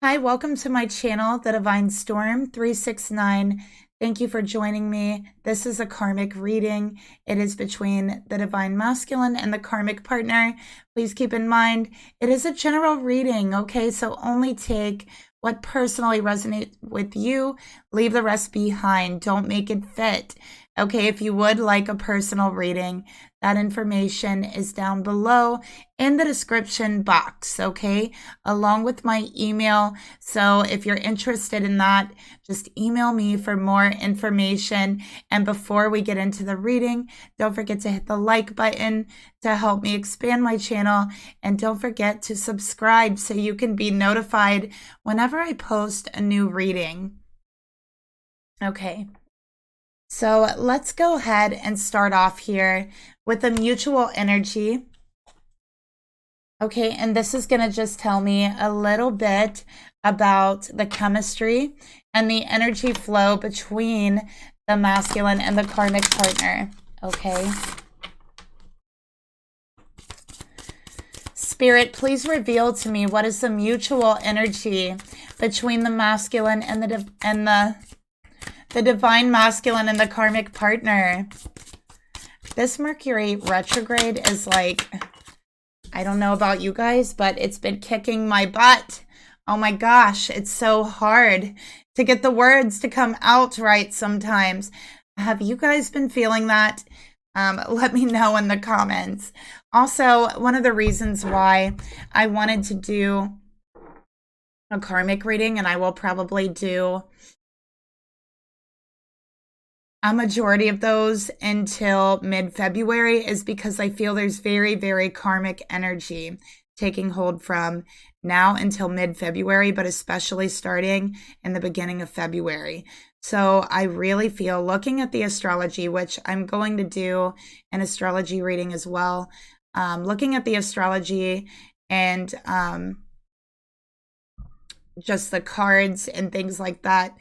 Hi, welcome to my channel, The Divine Storm 369. Thank you for joining me. This is a karmic reading. It is between the divine masculine and the karmic partner. Please keep in mind, it is a general reading, okay? So only take what personally resonates with you. Leave the rest behind. Don't make it fit. Okay, if you would like a personal reading, that information is down below in the description box, okay? Along with my email. So if you're interested in that, just email me for more information. And before we get into the reading, don't forget to hit the like button to help me expand my channel. And don't forget to subscribe so you can be notified whenever I post a new reading. Okay. So let's go ahead and start off here with a mutual energy. Okay, and this is going to just tell me a little bit about the chemistry and the energy flow between the masculine and the karmic partner. Okay. Spirit, please reveal to me what is the mutual energy between the masculine and the divine masculine and the karmic partner. This Mercury retrograde is like, I don't know about you guys, but it's been kicking my butt. Oh my gosh, it's so hard to get the words to come out right sometimes. Have you guys been feeling that? Let me know in the comments. Also, one of the reasons why I wanted to do a karmic reading, and I will probably do a majority of those until mid-February, is because I feel there's very, very karmic energy taking hold from now until mid-February, but especially starting in the beginning of February. So I really feel, looking at the astrology, which I'm going to do an astrology reading as well, looking at the astrology and just the cards and things like that,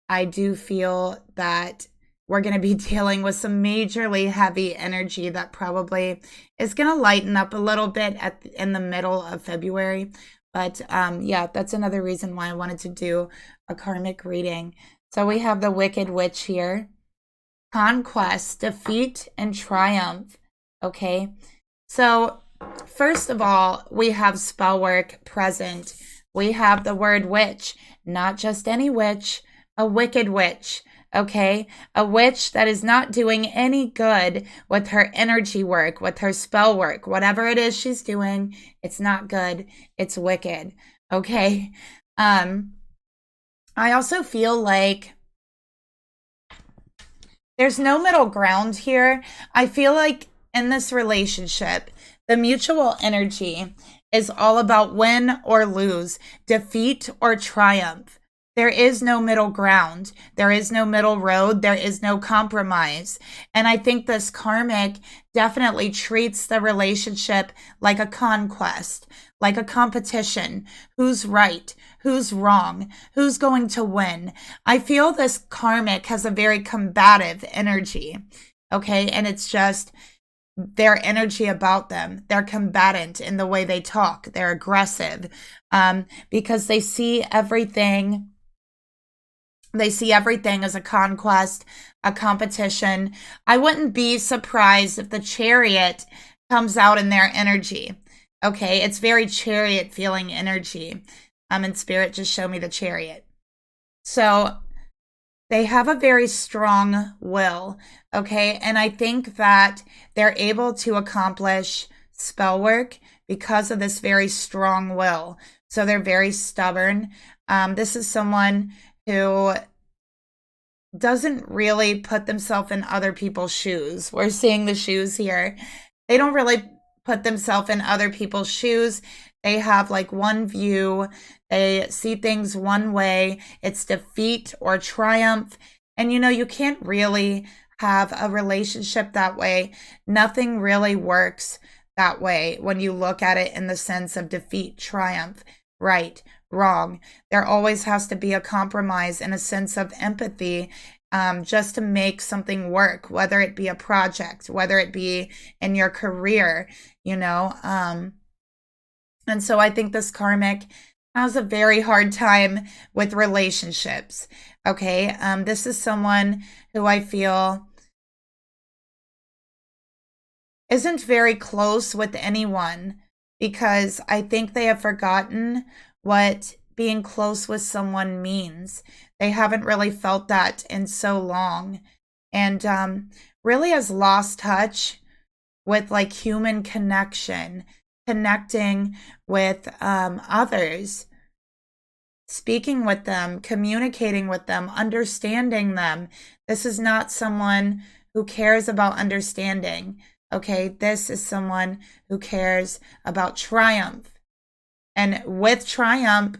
I do feel that we're going to be dealing with some majorly heavy energy that probably is going to lighten up a little bit in the middle of February. But yeah, that's another reason why I wanted to do a karmic reading. So we have the Wicked Witch here. Conquest, defeat, and triumph. Okay. So first of all, we have spellwork present. We have the word witch, not just any witch, a wicked witch. Okay, a witch that is not doing any good with her energy work, with her spell work, whatever it is she's doing, it's not good, it's wicked. Okay. I also feel like there's no middle ground here. I feel like in this relationship, the mutual energy is all about win or lose, defeat or triumph. There is no middle ground. There is no middle road. There is no compromise. And I think this karmic definitely treats the relationship like a conquest, like a competition. Who's right? Who's wrong? Who's going to win? I feel this karmic has a very combative energy. Okay. And it's just their energy about them. They're combatant in the way they talk. They're aggressive because they see everything. They see everything as a conquest, a competition. I wouldn't be surprised if the Chariot comes out in their energy. Okay, it's very Chariot feeling energy. And Spirit just showed me the Chariot. So they have a very strong will. Okay, and I think that they're able to accomplish spell work because of this very strong will. So they're very stubborn. This is someone who doesn't really put themselves in other people's shoes. We're seeing the shoes here. They don't really put themselves in other people's shoes. They have like one view. They see things one way. It's defeat or triumph. And you know, you can't really have a relationship that way. Nothing really works that way when you look at it in the sense of defeat, triumph, right, wrong. There always has to be a compromise and a sense of empathy just to make something work, whether it be a project, whether it be in your career, you know. And so I think this karmic has a very hard time with relationships. Okay. This is someone who I feel isn't very close with anyone because I think they have forgotten what being close with someone means. They haven't really felt that in so long, and really has lost touch with like human connection, connecting with others, speaking with them, communicating with them, understanding them. This is not someone who cares about understanding. Okay, this is someone who cares about triumph. And with triumph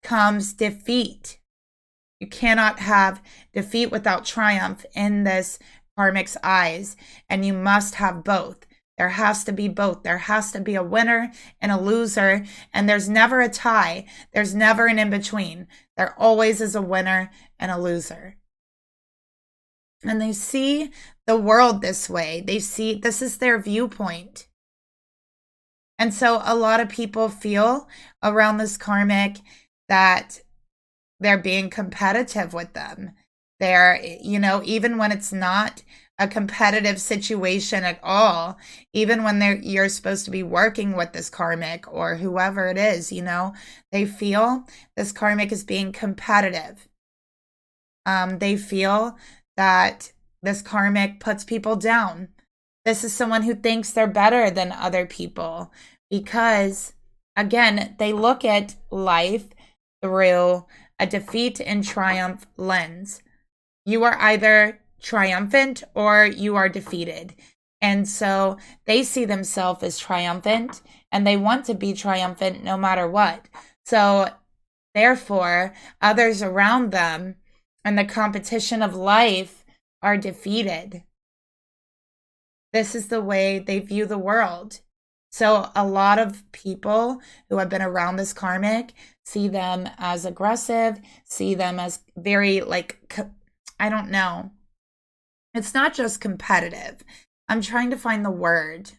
comes defeat. You cannot have defeat without triumph in this karmic's eyes, and you must have both. There has to be both. There has to be a winner and a loser, and there's never a tie. There's never an in-between. There always is a winner and a loser. And they see the world this way. They see this is their viewpoint. And so a lot of people feel around this karmic that they're being competitive with them. They're, you know, even when it's not a competitive situation at all, even when you're supposed to be working with this karmic or whoever it is, you know, they feel this karmic is being competitive. They feel that this karmic puts people down. This is someone who thinks they're better than other people because, again, they look at life through a defeat and triumph lens. You are either triumphant or you are defeated. And so they see themselves as triumphant and they want to be triumphant no matter what. So therefore, others around them and the competition of life are defeated. This is the way they view the world. So a lot of people who have been around this karmic see them as aggressive, see them as very like, I don't know. It's not just competitive. I'm trying to find the word.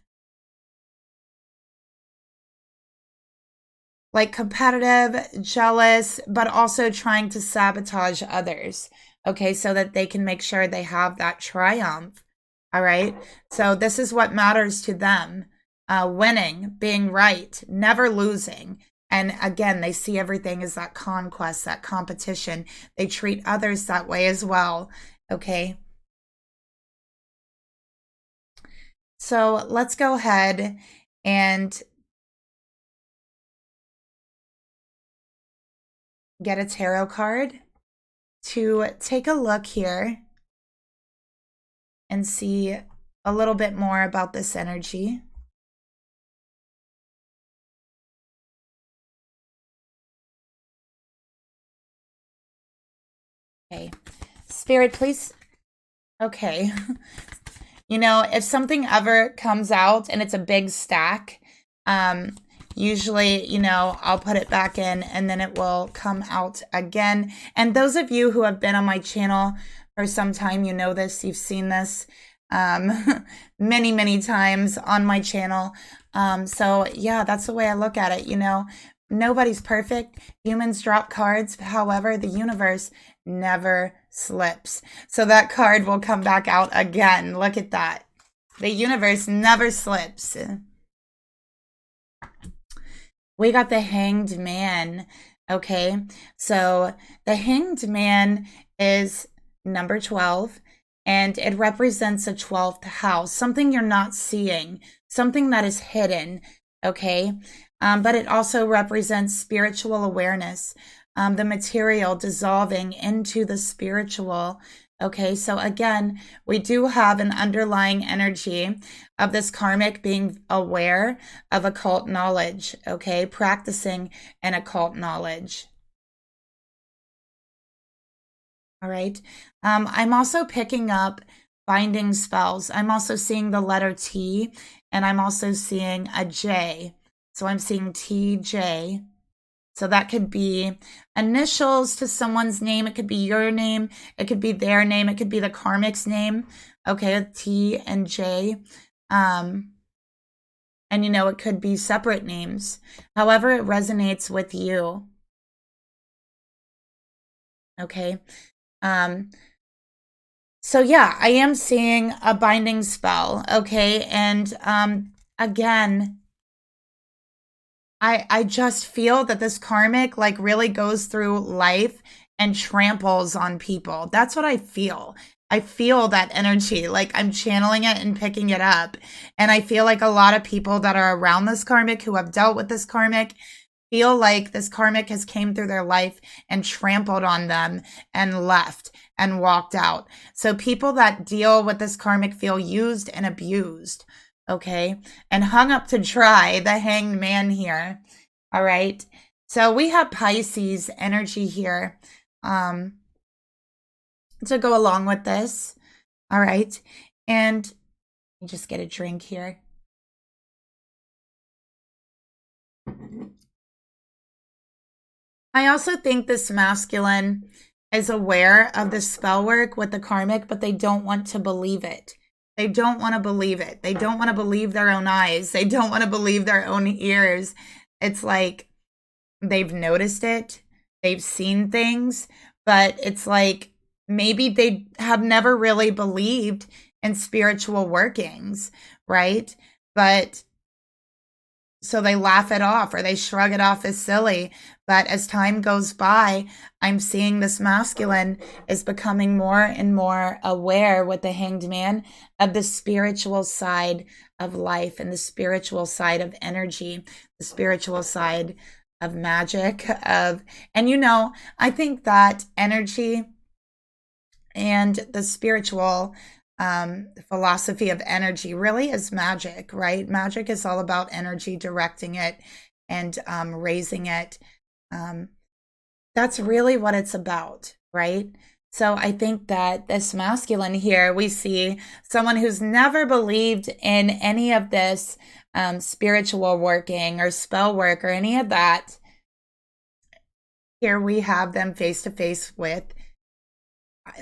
Like competitive, jealous, but also trying to sabotage others. Okay, so that they can make sure they have that triumph. All right. So this is what matters to them. Winning, being right, never losing. And again, they see everything as that conquest, that competition. They treat others that way as well. Okay. So let's go ahead and get a tarot card to take a look here and see a little bit more about this energy. Okay, Spirit, please. Okay. You know, if something ever comes out and it's a big stack, usually, you know, I'll put it back in and then it will come out again. And those of you who have been on my channel for some time, you know this, you've seen this many, many times on my channel. So yeah, that's the way I look at it. You know, nobody's perfect. Humans drop cards. However, the universe never slips. So that card will come back out again. Look at that. The universe never slips. We got the Hanged Man. Okay. So the Hanged Man is number 12. And it represents a 12th house, something you're not seeing, something that is hidden, okay? But it also represents spiritual awareness, the material dissolving into the spiritual, okay? So again, we do have an underlying energy of this karmic being aware of occult knowledge, okay? Practicing an occult knowledge. All right. I'm also picking up binding spells. I'm also seeing the letter T, and I'm also seeing a J. So I'm seeing TJ. So that could be initials to someone's name. It could be your name. It could be their name. It could be the karmic's name. Okay, T and J. And, you know, it could be separate names, however it resonates with you. Okay. So yeah, I am seeing a binding spell. Okay. And, again, I just feel that this karmic like really goes through life and tramples on people. That's what I feel. I feel that energy, like I'm channeling it and picking it up. And I feel like a lot of people that are around this karmic who have dealt with this karmic feel like this karmic has came through their life and trampled on them and left and walked out. So people that deal with this karmic feel used and abused, okay? And hung up to dry, the hanged man here. All right. So we have Pisces energy here to go along with this. All right. And let me just get a drink here. I also think this masculine is aware of the spell work with the karmic, but they don't want to believe it. They don't want to believe it. They don't want to believe their own eyes. They don't want to believe their own ears. It's like they've noticed it. They've seen things, but it's like maybe they have never really believed in spiritual workings, right? But so they laugh it off or they shrug it off as silly. But as time goes by, I'm seeing this masculine is becoming more and more aware with the hanged man of the spiritual side of life and the spiritual side of energy, the spiritual side of magic, and you know, I think that energy and the spiritual philosophy of energy really is magic, right? Magic is all about energy, directing it and raising it. That's really what it's about, right? So I think that this masculine here, we see someone who's never believed in any of this spiritual working or spell work or any of that. Here we have them face to face with,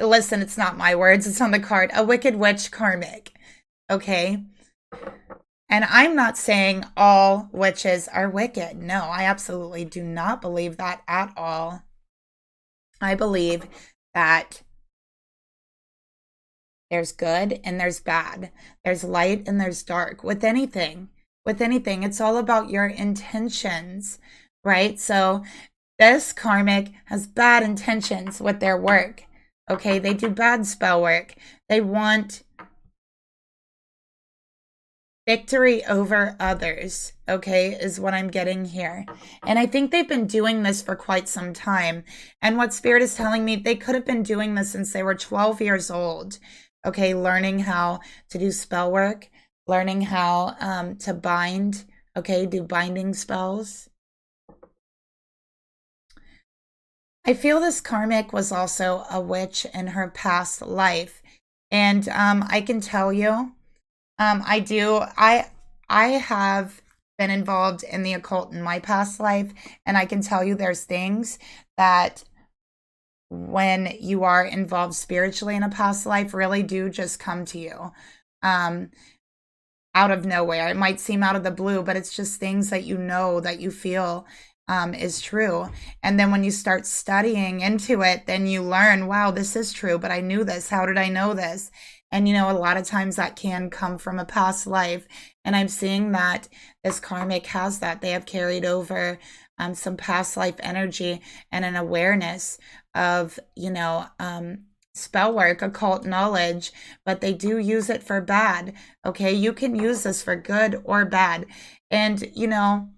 listen, it's not my words, it's on the card, a wicked witch karmic, okay? And I'm not saying all witches are wicked. No, I absolutely do not believe that at all. I believe that there's good and there's bad. There's light and there's dark. With anything, it's all about your intentions, right? So this karmic has bad intentions with their work. Okay, they do bad spell work. They want victory over others, okay, is what I'm getting here. And I think they've been doing this for quite some time. And what Spirit is telling me, they could have been doing this since they were 12 years old, okay, learning how to do spell work, learning how to bind, okay, do binding spells. I feel this karmic was also a witch in her past life. And I can tell you, I have been involved in the occult in my past life, and I can tell you there's things that when you are involved spiritually in a past life really do just come to you out of nowhere. It might seem out of the blue, but it's just things that you know, that you feel is true. And then when you start studying into it, then you learn, wow, this is true, but I knew this. How did I know this? And, you know, a lot of times that can come from a past life. And I'm seeing that this karmic has that. They have carried over some past life energy and an awareness of, you know, spell work, occult knowledge, but they do use it for bad. Okay, you can use this for good or bad. And, you know,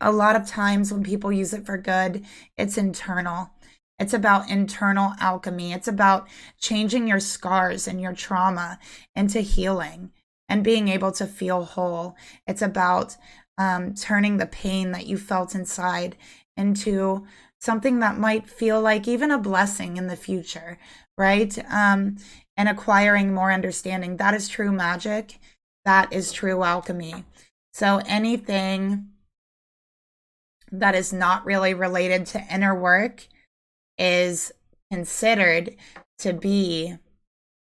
a lot of times when people use it for good, it's internal. It's about internal alchemy. It's about changing your scars and your trauma into healing and being able to feel whole. It's about turning the pain that you felt inside into something that might feel like even a blessing in the future, right? And acquiring more understanding. That is true magic. That is true alchemy. So anything that is not really related to inner work is considered to be,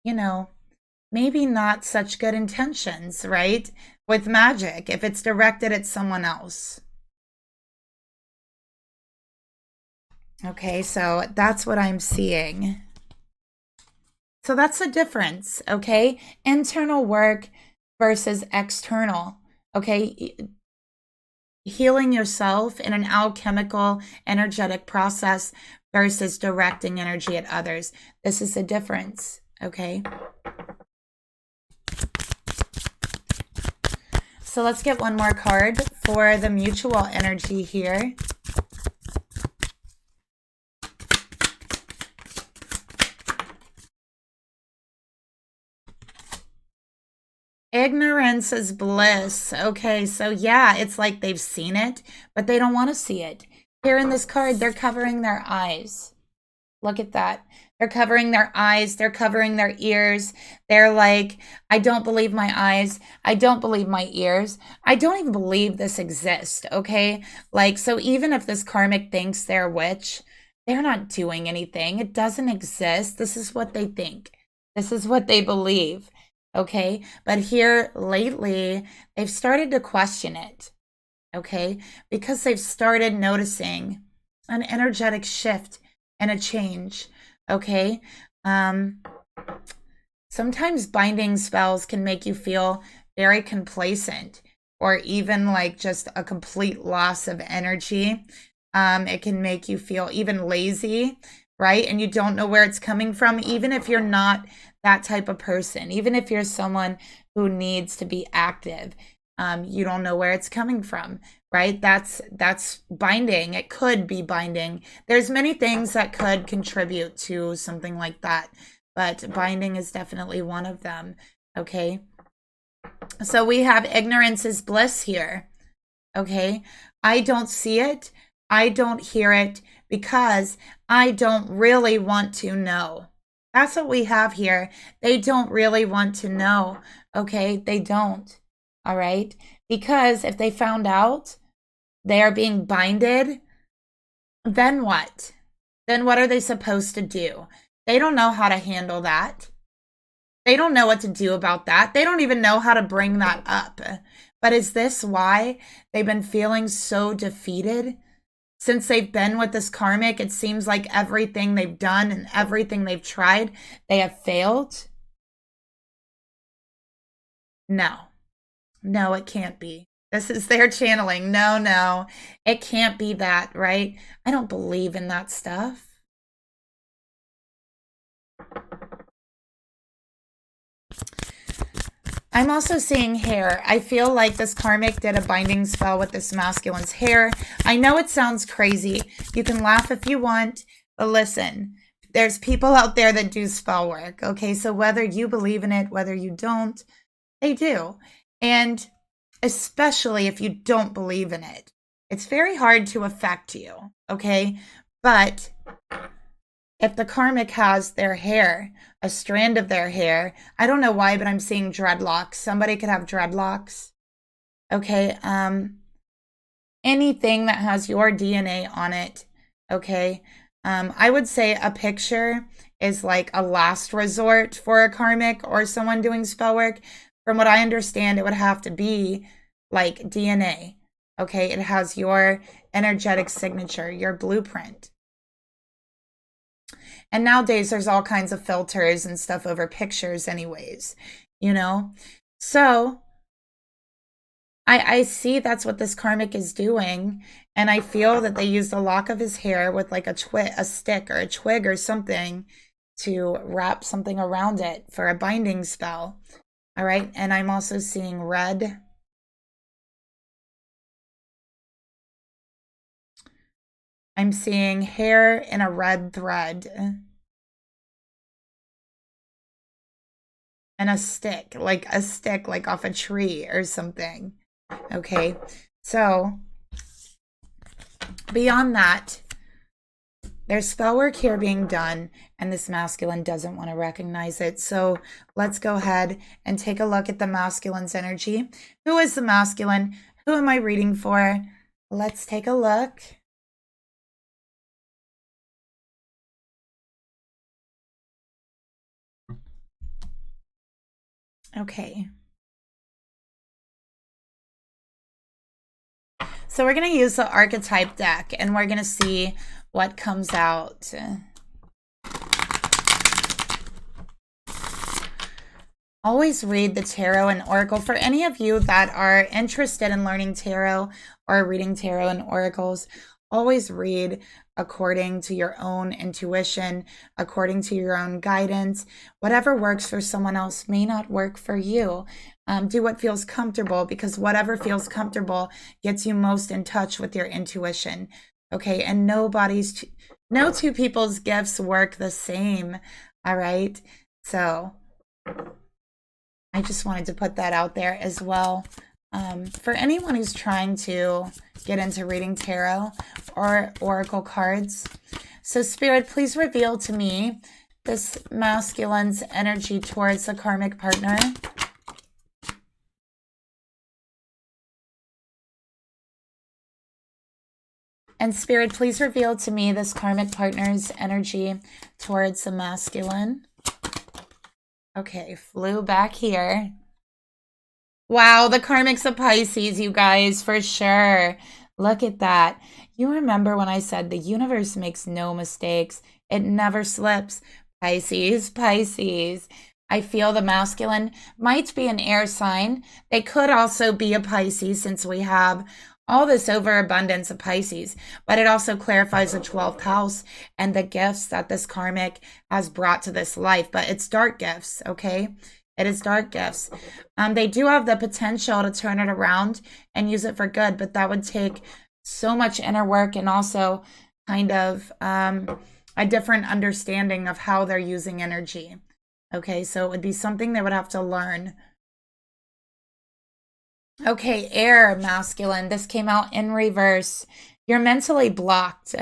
you know, maybe not such good intentions, right? with magic if it's directed at someone else. Okay, so that's what I'm seeing. So that's the difference, okay? Internal work versus external, okay? Healing yourself in an alchemical, energetic process versus directing energy at others. This is the difference, okay? So let's get one more card for the mutual energy here. Ignorance is bliss. Okay, so yeah, it's like they've seen it, but they don't want to see it. Here in this card, they're covering their eyes. Look at that. They're covering their eyes. They're covering their ears. They're like, I don't believe my eyes. I don't believe my ears. I don't even believe this exists, okay? Like, so even if this karmic thinks they're a witch, they're not doing anything. It doesn't exist. This is what they think. This is what they believe, okay? But here lately, they've started to question it, okay? Because they've started noticing an energetic shift and a change, okay? Sometimes binding spells can make you feel very complacent or even like just a complete loss of energy. It can make you feel even lazy, right? And you don't know where it's coming from, even if you're not that type of person, even if you're someone who needs to be active. You don't know where it's coming from, right? That's binding. It could be binding. There's many things that could contribute to something like that, but binding is definitely one of them, okay? So we have ignorance is bliss here, okay? I don't see it. I don't hear it because I don't really want to know. That's what we have here. They don't really want to know, okay? They don't, all right? Because if they found out they are being binded, then what? Then what are they supposed to do? They don't know how to handle that. They don't know what to do about that. They don't even know how to bring that up. But is this why they've been feeling so defeated? Since they've been with this karmic, it seems like everything they've done and everything they've tried, they have failed. No, no, it can't be. This is their channeling. No, no, it can't be that, right? I don't believe in that stuff. I'm also seeing hair. I feel like this karmic did a binding spell with this masculine's hair. I know it sounds crazy. You can laugh if you want, but listen, there's people out there that do spell work, okay? So whether you believe in it, whether you don't, they do. And especially if you don't believe in it, it's very hard to affect you, okay? But if the karmic has their hair, a strand of their hair, I don't know why, but I'm seeing dreadlocks. Somebody could have dreadlocks. Okay, anything that has your DNA on it, okay? I would say a picture is like a last resort for a karmic or someone doing spell work. From what I understand, it would have to be like DNA, okay? It has your energetic signature, your blueprint. And nowadays there's all kinds of filters and stuff over pictures anyways, you know? So I see that's what this karmic is doing. And I feel that they used a lock of his hair with like a stick or a twig or something to wrap something around it for a binding spell. All right. And I'm also seeing red. I'm seeing hair in a red thread. And a stick like off a tree or something. Okay, so beyond that, there's spell work here being done, and this masculine doesn't want to recognize it. So let's go ahead and take a look at the masculine's energy. Who is the masculine? Who am I reading for? Let's take a look. Okay. So we're going to use the archetype deck, and we're going to see what comes out. Always read the tarot and oracle. For any of you that are interested in learning tarot or reading tarot and oracles, always read according to your own intuition, according to your own guidance. Whatever works for someone else may not work for you. Do what feels comfortable, because whatever feels comfortable gets you most in touch with your intuition. Okay, and no two people's gifts work the same. All right, so I just wanted to put that out there as well. For anyone who's trying to get into reading tarot or oracle cards. So Spirit, please reveal to me this masculine's energy towards the karmic partner. And Spirit, please reveal to me this karmic partner's energy towards the masculine. Okay, flew back here. Wow, the karmic's a Pisces, you guys, for sure. Look at that. You remember when I said the universe makes no mistakes. It never slips. Pisces, Pisces. I feel the masculine might be an air sign. They could also be a Pisces, since we have all this overabundance of Pisces, but it also clarifies the 12th house and the gifts that this karmic has brought to this life. But it's dark gifts, okay? It is dark gifts. They do have the potential to turn it around and use it for good, but that would take so much inner work and also kind of a different understanding of how they're using energy. Okay, so it would be something they would have to learn. Okay, air masculine. This came out in reverse. You're mentally blocked.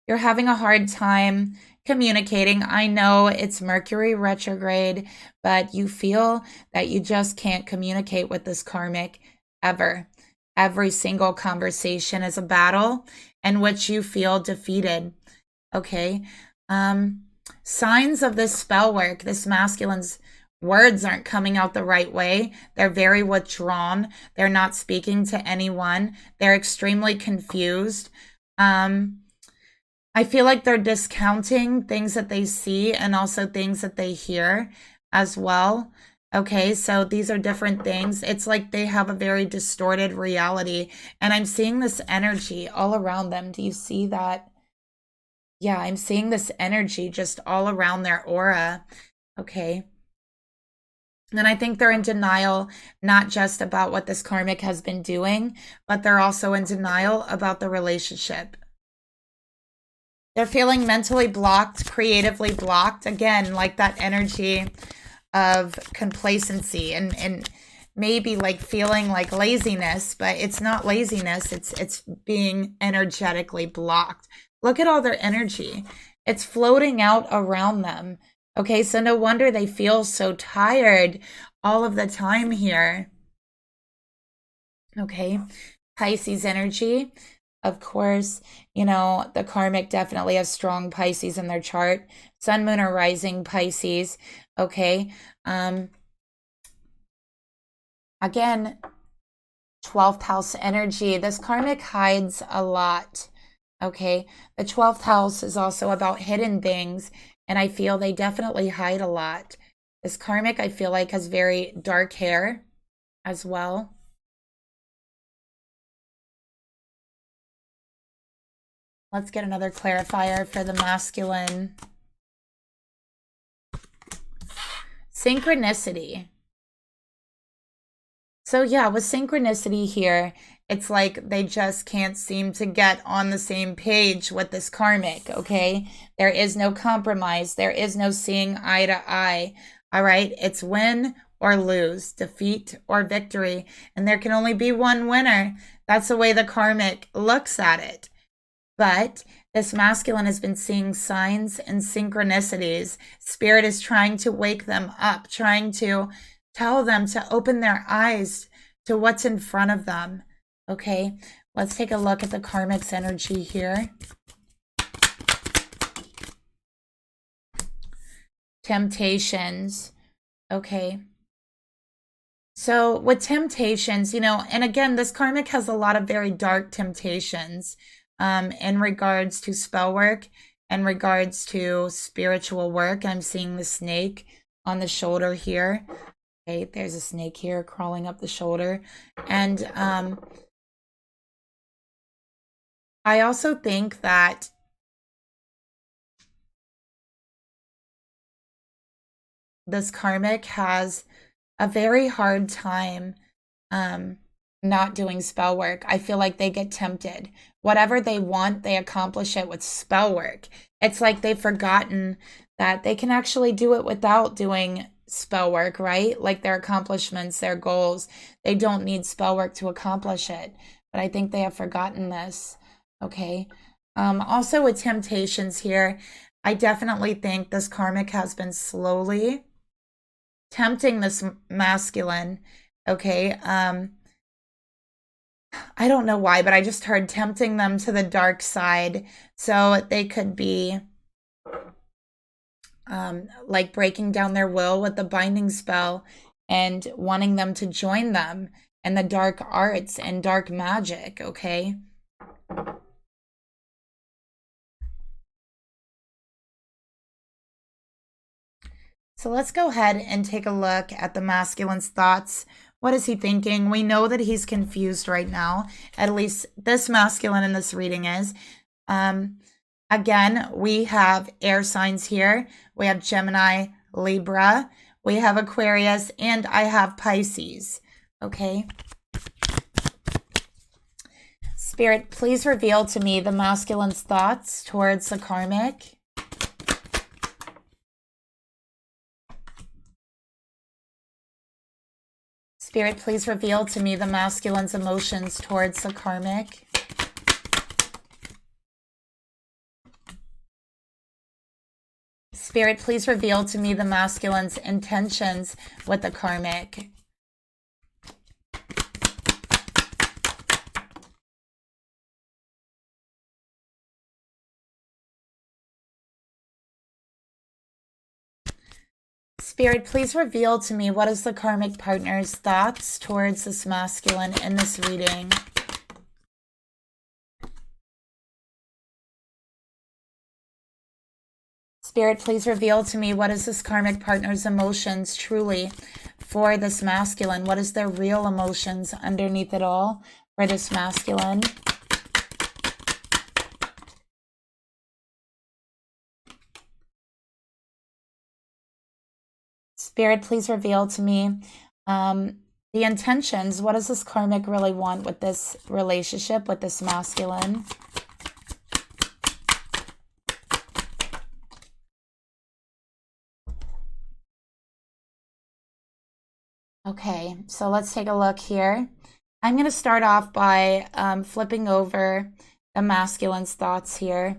You're having a hard time communicating. I know it's Mercury retrograde, but you feel that you just can't communicate with this karmic ever. Every single conversation is a battle in which you feel defeated. Okay. Signs of this spell work, this masculine's words aren't coming out the right way. They're very withdrawn. They're not speaking to anyone. They're extremely confused. I feel like they're discounting things that they see and also things that they hear as well. Okay, so these are different things. It's like they have a very distorted reality, and I'm seeing this energy all around them. Do you see that? Yeah, I'm seeing this energy just all around their aura. Okay. And I think they're in denial, not just about what this karmic has been doing, but they're also in denial about the relationship. They're feeling mentally blocked, creatively blocked. Again, like that energy of complacency and maybe like feeling like laziness, but it's not laziness. It's being energetically blocked. Look at all their energy. It's floating out around them. Okay, so no wonder they feel so tired all of the time here. Okay, Pisces energy. Of course, you know, the karmic definitely has strong Pisces in their chart. Sun, moon, or rising Pisces. Okay. Again, 12th house energy. This karmic hides a lot. Okay. The 12th house is also about hidden things, and I feel they definitely hide a lot. This karmic, I feel like, has very dark hair as well. Let's get another clarifier for the masculine. Synchronicity. So yeah, with synchronicity here, it's like they just can't seem to get on the same page with this karmic, okay? There is no compromise. There is no seeing eye to eye, all right? It's win or lose, defeat or victory, and there can only be one winner. That's the way the karmic looks at it. But this masculine has been seeing signs and synchronicities. Spirit is trying to wake them up, trying to tell them to open their eyes to what's in front of them. Okay, let's take a look at the karmic's energy here. Temptations. Okay. So with temptations, you know, and again, this karmic has a lot of very dark temptations in regards to spell work, in regards to spiritual work. I'm seeing the snake on the shoulder here. Okay, there's a snake here crawling up the shoulder. And I also think that this karmic has a very hard time not doing spell work. I feel like they get tempted. Whatever they want, they accomplish it with spell work. It's like they've forgotten that they can actually do it without doing spell work, right? Like their accomplishments, their goals, they don't need spell work to accomplish it. But I think they have forgotten this. Okay. Also with temptations here, I definitely think this karmic has been slowly tempting this masculine. Okay. I don't know why, but I just heard tempting them to the dark side so they could be like breaking down their will with the binding spell and wanting them to join them in the dark arts and dark magic, okay? So let's go ahead and take a look at the masculine's thoughts. What is he thinking? We know that he's confused right now. At least this masculine in this reading is. Again, we have air signs here. We have Gemini, Libra. We have Aquarius, and I have Pisces. Okay. Spirit, please reveal to me the masculine's thoughts towards the karmic. Spirit, please reveal to me the masculine's emotions towards the karmic. Spirit, please reveal to me the masculine's intentions with the karmic. Spirit, please reveal to me what is the karmic partner's thoughts towards this masculine in this reading. Spirit, please reveal to me what is this karmic partner's emotions truly for this masculine. What is their real emotions underneath it all for this masculine? Spirit, please reveal to me the intentions. What does this karmic really want with this relationship, with this masculine? Okay, so let's take a look here. I'm going to start off by flipping over the masculine's thoughts here.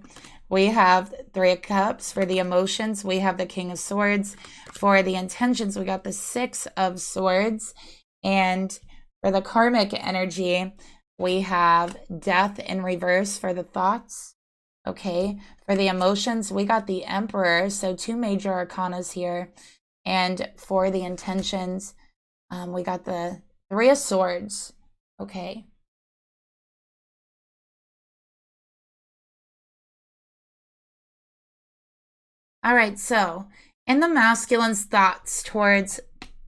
We have Three of Cups for the emotions. We have the King of Swords. For the intentions, we got the Six of Swords. And for the karmic energy, we have Death in reverse for the thoughts. Okay, for the emotions, we got the Emperor. So two major arcanas here. And for the intentions, we got the Three of Swords. Okay. All right, so in the masculine's thoughts towards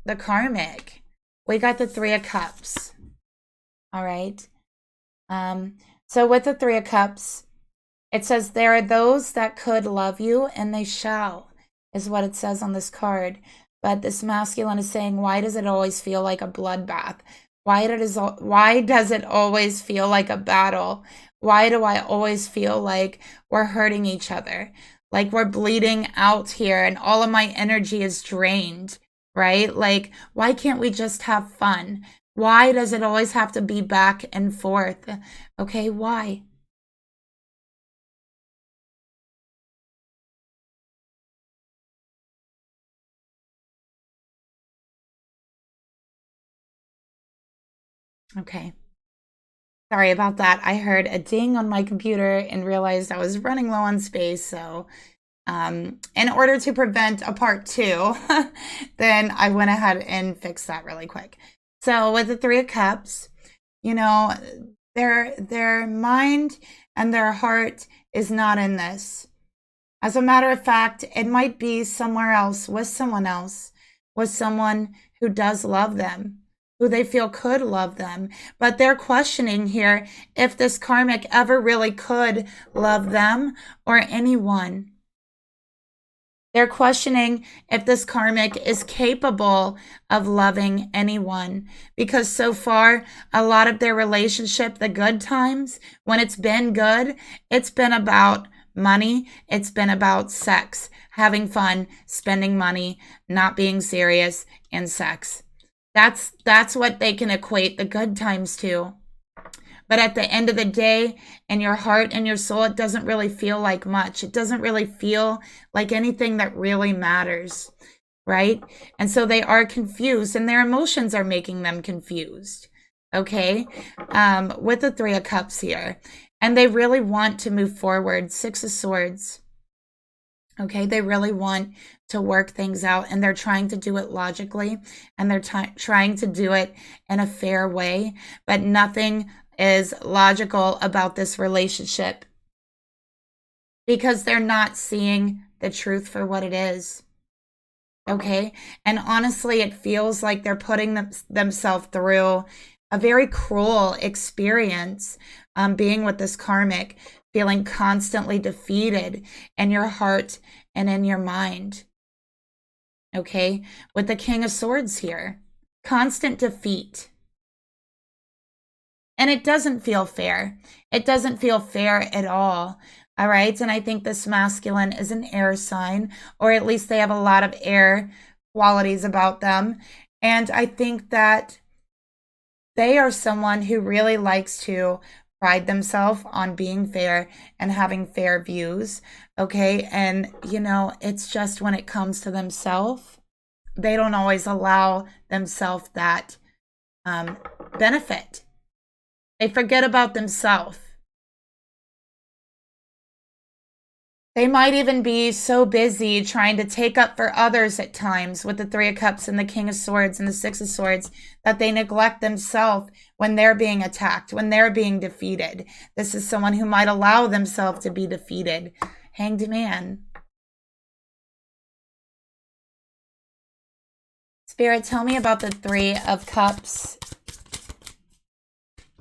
the karmic, we got the Three of Cups. All right. So with the Three of Cups, it says, there are those that could love you and they shall, is what it says on this card. But this masculine is saying, why does it always feel like a bloodbath? Why does it always feel like a battle? Why do I always feel like we're hurting each other? Like we're bleeding out here and all of my energy is drained, right? Like, why can't we just have fun? Why does it always have to be back and forth? Okay, why? Okay. Sorry about that. I heard a ding on my computer and realized I was running low on space. So in order to prevent a part two, then I went ahead and fixed that really quick. So with the Three of Cups, you know, their mind and their heart is not in this. As a matter of fact, it might be somewhere else, with someone who does love them, who they feel could love them. But they're questioning here if this karmic ever really could love them or anyone. They're questioning if this karmic is capable of loving anyone, because so far, a lot of their relationship, the good times, when it's been good, it's been about money, it's been about sex, having fun, spending money, not being serious, and sex. That's what they can equate the good times to. But at the end of the day, in your heart and your soul, it doesn't really feel like much. It doesn't really feel like anything that really matters, right? And so they are confused, and their emotions are making them confused, okay? With the Three of Cups here. And they really want to move forward. Six of Swords, okay? They really want to work things out, and they're trying to do it logically, and they're trying to do it in a fair way, but nothing is logical about this relationship, because they're not seeing the truth for what it is, okay? And honestly, it feels like they're putting themselves through a very cruel experience, being with this karmic, feeling constantly defeated in your heart and in your mind, okay? With the King of Swords here, constant defeat. And it doesn't feel fair. It doesn't feel fair at all. All right. And I think this masculine is an air sign, or at least they have a lot of air qualities about them. And I think that they are someone who really likes to pride themselves on being fair and having fair views. Okay. And, you know, it's just when it comes to themselves, they don't always allow themselves that benefit. They forget about themselves. They might even be so busy trying to take up for others at times with the Three of Cups and the King of Swords and the Six of Swords that they neglect themselves when they're being attacked, when they're being defeated. This is someone who might allow themselves to be defeated. Hanged Man. Spirit, tell me about the Three of Cups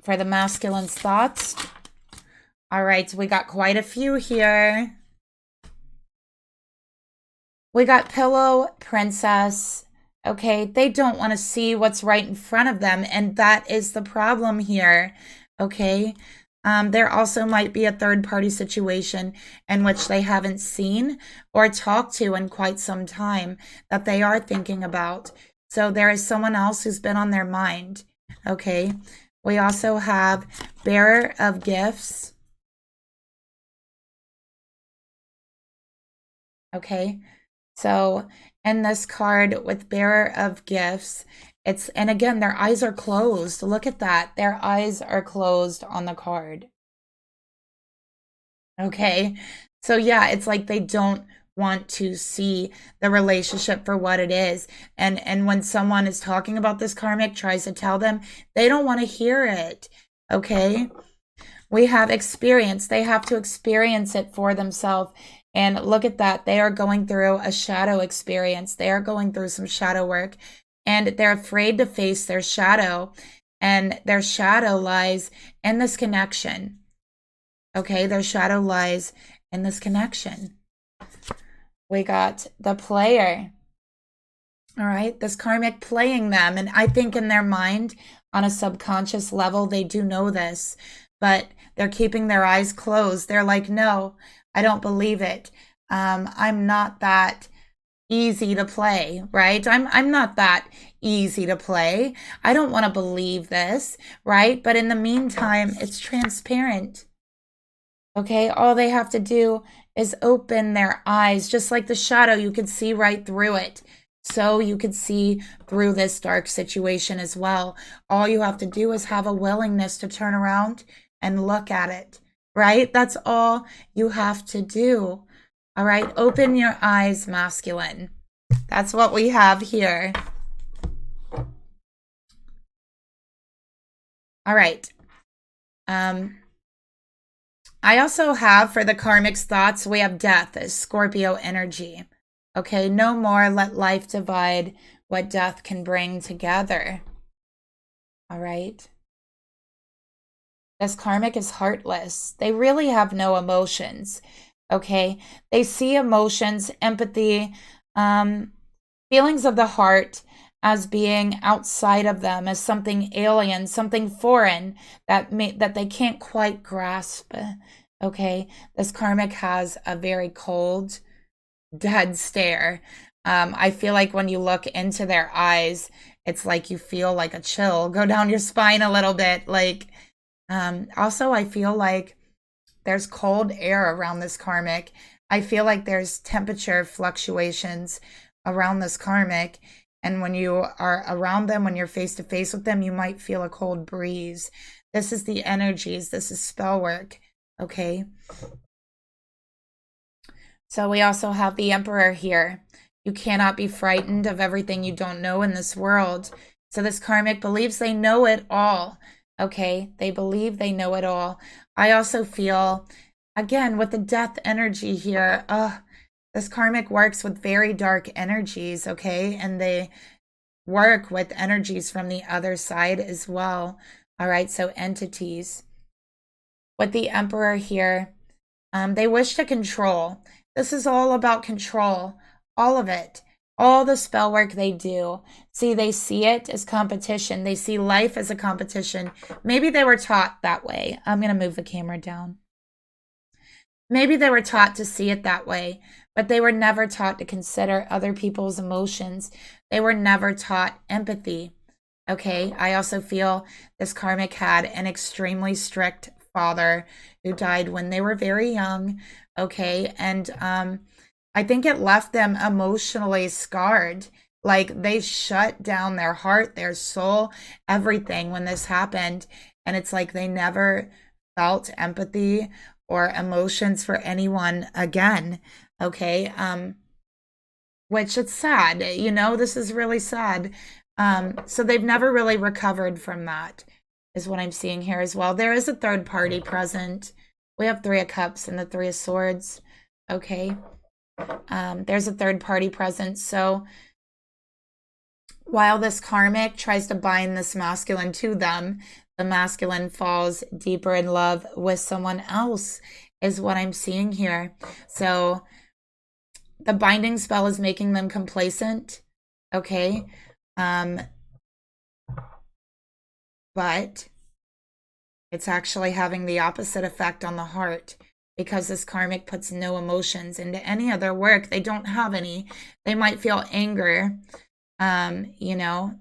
for the masculine's thoughts. All right, we got quite a few here. We got Pillow Princess. Okay, they don't want to see what's right in front of them, and that is the problem here. Okay, there also might be a third-party situation in which they haven't seen or talked to in quite some time that they are thinking about. So there is someone else who's been on their mind. Okay. We also have Bearer of Gifts. Okay, so in this card with Bearer of Gifts, and again, their eyes are closed. Look at that. Their eyes are closed on the card. Okay, so yeah, it's like they don't want to see the relationship for what it is. And when someone is talking about this karmic, tries to tell them, they don't want to hear it. Okay, we have experience. They have to experience it for themselves. And look at that. They are going through a shadow experience. They are going through some shadow work, and they're afraid to face their shadow, and their shadow lies in this connection. Okay, their shadow lies in this connection. We got the player. All right, this karmic playing them. And I think in their mind, on a subconscious level, they do know this, but they're keeping their eyes closed. They're like, no, I don't believe it. I'm not that easy to play, right? I'm not that easy to play. I don't want to believe this, right? But in the meantime, it's transparent. Okay, all they have to do is open their eyes. Just like the shadow, you could see right through it. So you could see through this dark situation as well. All you have to do is have a willingness to turn around and look at it, right? That's all you have to do. All right, open your eyes, masculine. That's what we have here. All right. I also have for the karmic's thoughts, we have death as Scorpio energy. Okay, no more let life divide what death can bring together. All right. This karmic is heartless. They really have no emotions. Okay. They see emotions, empathy, feelings of the heart as being outside of them, as something alien, something foreign that they can't quite grasp. Okay. This karmic has a very cold, dead stare. I feel like when you look into their eyes, it's like you feel like a chill go down your spine a little bit. Like, also, I feel like there's cold air around this karmic. I feel like there's temperature fluctuations around this karmic. And when you are around them, when you're face to face with them, you might feel a cold breeze. This is the energies. This is spell work. Okay. So we also have the Emperor here. You cannot be frightened of everything you don't know in this world. So this karmic believes they know it all. Okay, they believe they know it all. I also feel, again, with the death energy here, this karmic works with very dark energies, okay? And they work with energies from the other side as well. All right, so entities. With the Emperor here, they wish to control. This is all about control, all of it. All the spell work they do. See, they see it as competition. They see life as a competition. Maybe they were taught that way. I'm going to move the camera down. Maybe they were taught to see it that way, but they were never taught to consider other people's emotions. They were never taught empathy. Okay, I also feel this karmic had an extremely strict father who died when they were very young. Okay, and I think it left them emotionally scarred. Like they shut down their heart, their soul, everything when this happened. And it's like they never felt empathy or emotions for anyone again. Okay. Which it's sad, you know, this is really sad. So they've never really recovered from that, is what I'm seeing here as well. There is a third party present. We have Three of Cups and the Three of Swords. Okay. There's a third party present. So while this karmic tries to bind this masculine to them, the masculine falls deeper in love with someone else, is what I'm seeing here. So the binding spell is making them complacent. Okay. But it's actually having the opposite effect on the heart, because this karmic puts no emotions into any other work. They don't have any. They might feel anger. You know,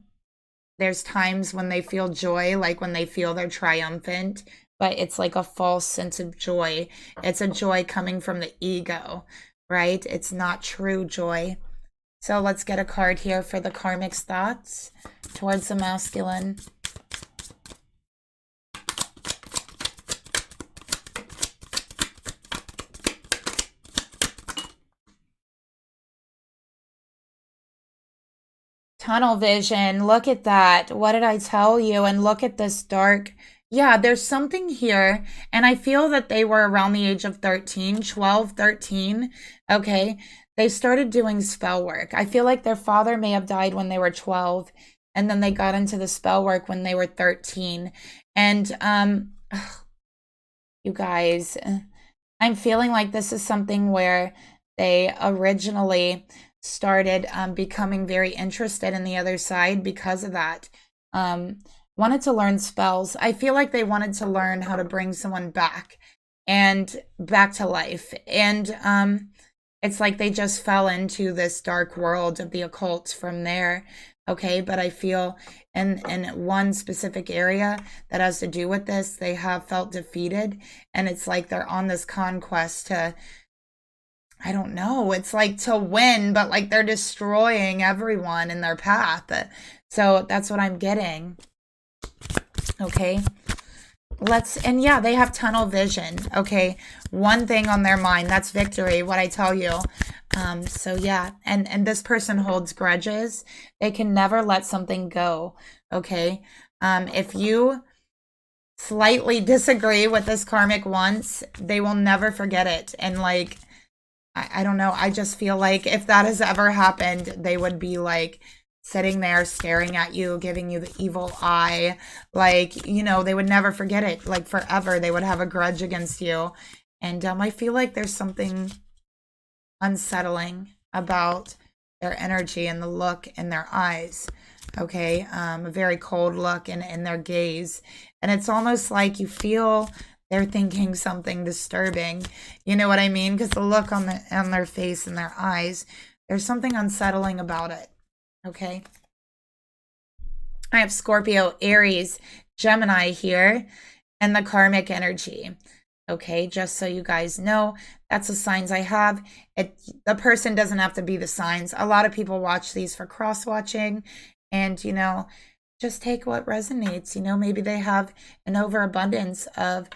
there's times when they feel joy, like when they feel they're triumphant, but it's like a false sense of joy. It's a joy coming from the ego, right? It's not true joy. So let's get a card here for the karmic's thoughts towards the masculine. Tunnel vision. Look at that. What did I tell you? And look at this dark. Yeah, there's something here. And I feel that they were around the age of 13, 12, 13. Okay. They started doing spell work. I feel like their father may have died when they were 12. And then they got into the spell work when they were 13. And, you guys, I'm feeling like this is something where they originally started becoming very interested in the other side because of that. Wanted to learn spells. I feel like they wanted to learn how to bring someone back and back to life. And it's like they just fell into this dark world of the occult from there. Okay, but I feel in one specific area that has to do with this, they have felt defeated. And it's like they're on this conquest to, I don't know, it's like to win, but like they're destroying everyone in their path. So that's what I'm getting. Okay. And yeah, they have tunnel vision. Okay. One thing on their mind, that's victory, what I tell you. So yeah, and this person holds grudges. They can never let something go. Okay. If you slightly disagree with this karmic once, they will never forget it. And like, I don't know. I just feel like if that has ever happened, they would be like sitting there staring at you, giving you the evil eye. Like, you know, they would never forget it. Like forever, they would have a grudge against you. And I feel like there's something unsettling about their energy and the look in their eyes. Okay, a very cold look in their gaze. And it's almost like you feel they're thinking something disturbing. You know what I mean? Because the look on their face and their eyes, there's something unsettling about it. Okay. I have Scorpio, Aries, Gemini here, and the karmic energy. Okay, just so you guys know, that's the signs I have. The person doesn't have to be the signs. A lot of people watch these for cross-watching, and, you know, just take what resonates. You know, maybe they have an overabundance of,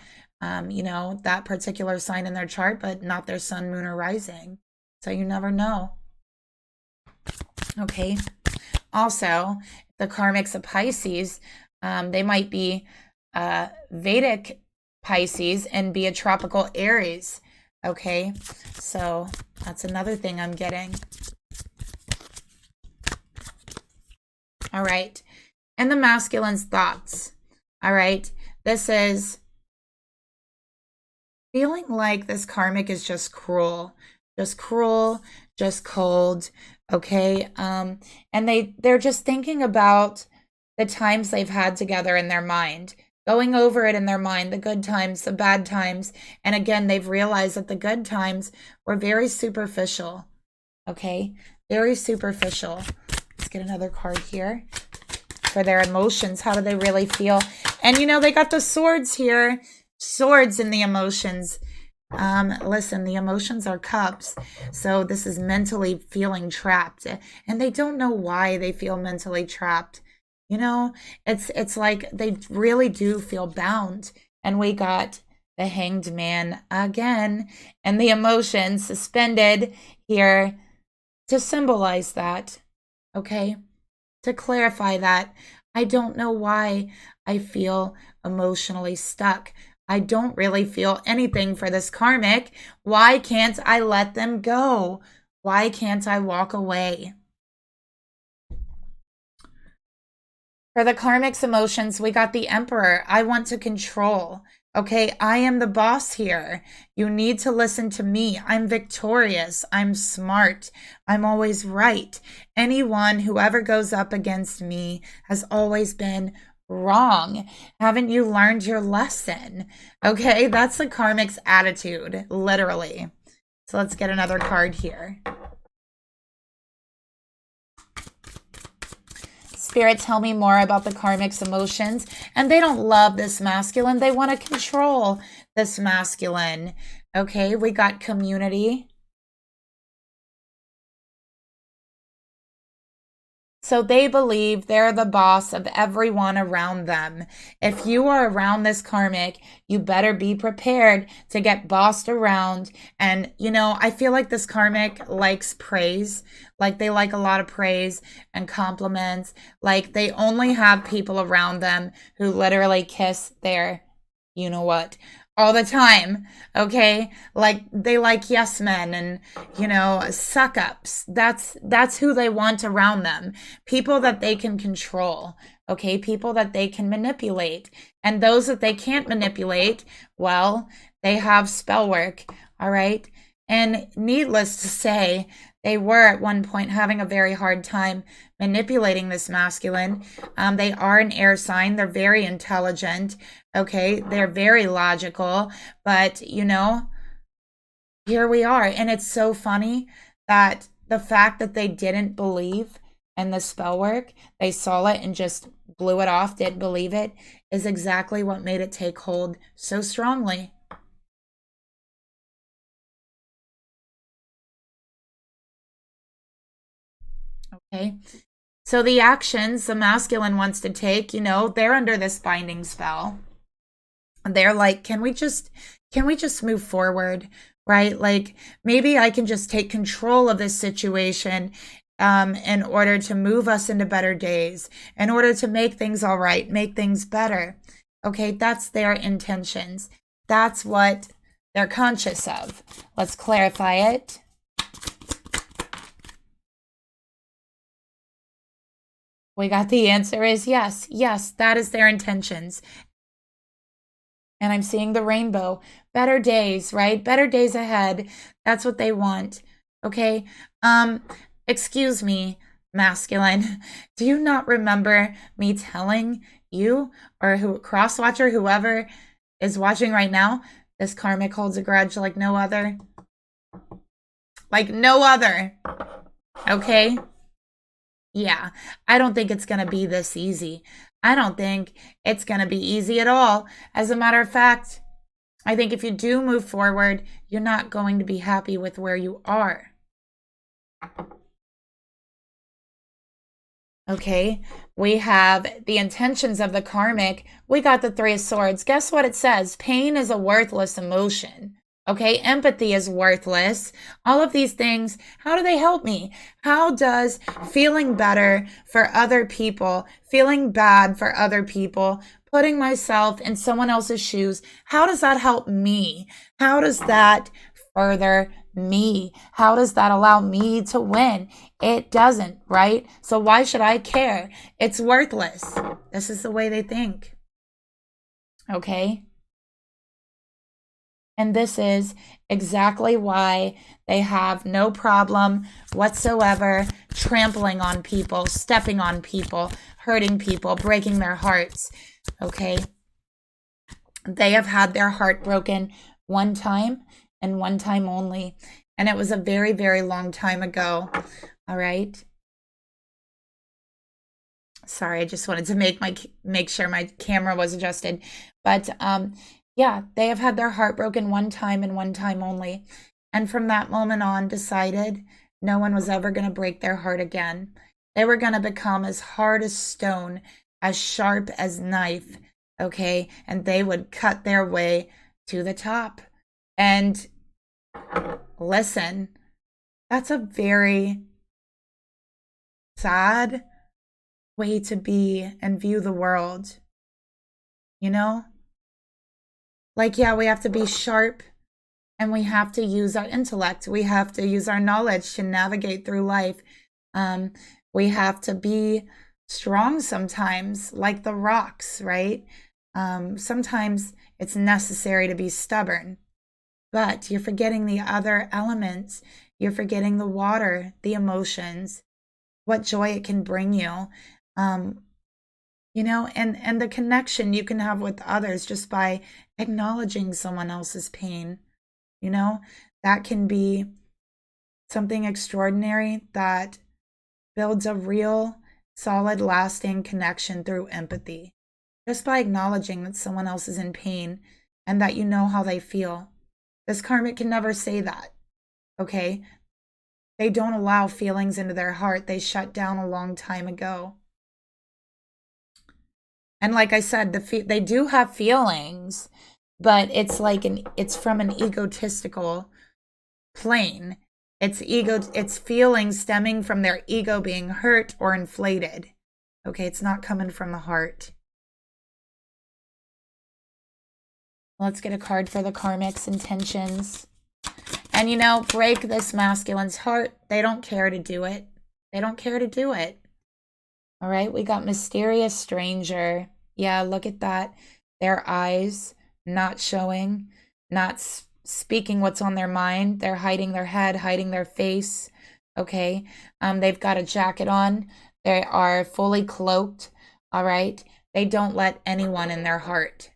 you know, that particular sign in their chart, but not their sun, moon, or rising. So you never know. Okay. Also, the karmics of Pisces, they might be Vedic Pisces and be a tropical Aries. Okay, so that's another thing I'm getting. All right, and the masculine's thoughts. All right, this is feeling like this karmic is just cruel, just cold. Okay, and they're just thinking about the times they've had together in their mind, going over it in their mind, the good times, the bad times. And again, they've realized that the good times were very superficial. Okay, very superficial. Let's get another card here for their emotions. How do they really feel? And you know, they got the swords here, swords in the emotions. Listen, the emotions are cups. So this is mentally feeling trapped, and they don't know why they feel mentally trapped. You know, it's like they really do feel bound. And we got the Hanged Man again, and the emotions suspended here to symbolize that. Okay, to clarify that. I don't know why I feel emotionally stuck. I don't really feel anything for this karmic. Why can't I let them go? Why can't I walk away? For the karmic's emotions, we got the Emperor. I want to control. Okay, I am the boss here. You need to listen to me. I'm victorious. I'm smart. I'm always right. Anyone who ever goes up against me has always been wrong. Haven't you learned your lesson? Okay, that's the karmic's attitude, literally. So let's get another card here. Spirit, tell me more about the karmic's emotions. And they don't love this masculine. They want to control this masculine. Okay, we got community. So they believe they're the boss of everyone around them. If you are around this karmic, you better be prepared to get bossed around. And, you know, I feel like this karmic likes praise. Like they like a lot of praise and compliments. Like they only have people around them who literally kiss their, you know what, all the time. Okay, like they like yes men and, you know, suck ups. That's who they want around them. People that they can control. Okay, people that they can manipulate. And those that they can't manipulate, well, they have spell work. All right, and needless to say, they were at one point having a very hard time manipulating this masculine. They are an air sign. They're very intelligent. Okay, they're very logical. But, you know, here we are. And it's so funny that the fact that they didn't believe in the spell work, they saw it and just blew it off, didn't believe it, is exactly what made it take hold so strongly. Okay, so the actions the masculine wants to take, you know, they're under this binding spell. They're like, can we just move forward, right? Like maybe I can just take control of this situation in order to move us into better days, in order to make things all right, make things better. Okay, that's their intentions. That's what they're conscious of. Let's clarify it. We got the answer is yes. Yes, that is their intentions. And I'm seeing the rainbow. Better days, right? Better days ahead. That's what they want. Okay? Excuse me, masculine. Do you not remember me telling you or who cross-watcher, whoever is watching right now, this karmic holds a grudge like no other? Like no other. Okay? Yeah, I don't think it's going to be this easy. I don't think it's going to be easy at all. As a matter of fact, I think if you do move forward, you're not going to be happy with where you are. Okay, we have the intentions of the karmic. We got the Three of Swords. Guess what it says? Pain is a worthless emotion. Okay, empathy is worthless. All of these things, how do they help me? How does feeling better for other people, feeling bad for other people, putting myself in someone else's shoes, how does that help me? How does that further me? How does that allow me to win? It doesn't, right? So why should I care? It's worthless. This is the way they think. Okay? And this is exactly why they have no problem whatsoever trampling on people, stepping on people, hurting people, breaking their hearts. Okay? They have had their heart broken one time and one time only. And it was a very, very long time ago. All right? Sorry, I just wanted to make sure my camera was adjusted. But yeah, they have had their heart broken one time and one time only. And from that moment on, decided no one was ever going to break their heart again. They were going to become as hard as stone, as sharp as knife, okay? And they would cut their way to the top. And listen, that's a very sad way to be and view the world. You know? Like, yeah, we have to be sharp and we have to use our intellect. We have to use our knowledge to navigate through life. We have to be strong sometimes, like the rocks, right? Sometimes it's necessary to be stubborn, but you're forgetting the other elements. You're forgetting the water, the emotions, what joy it can bring you. You know, and the connection you can have with others just by acknowledging someone else's pain, you know, that can be something extraordinary that builds a real, solid, lasting connection through empathy. Just by acknowledging that someone else is in pain and that you know how they feel. This karmic can never say that, okay? They don't allow feelings into their heart. They shut down a long time ago. And like I said, they do have feelings, but it's like it's from an egotistical plane. It's feelings stemming from their ego being hurt or inflated. Okay, it's not coming from the heart. Let's get a card for the karmic's intentions. And you know, break this masculine's heart. They don't care to do it. They don't care to do it. All right, we got mysterious stranger. Yeah, look at that. Their eyes not showing, not speaking what's on their mind. They're hiding their head, hiding their face. Okay, they've got a jacket on. They are fully cloaked. All right, they don't let anyone in their heart.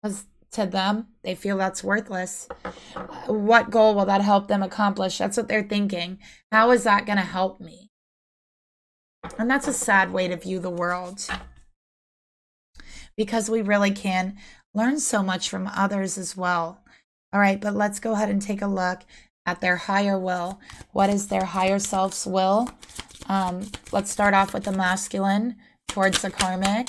Because to them, they feel that's worthless. What goal will that help them accomplish? That's what they're thinking. How is that going to help me? And that's a sad way to view the world. Because we really can learn so much from others as well. All right, but let's go ahead and take a look at their higher will. What is their higher self's will? Let's start off with the masculine towards the karmic.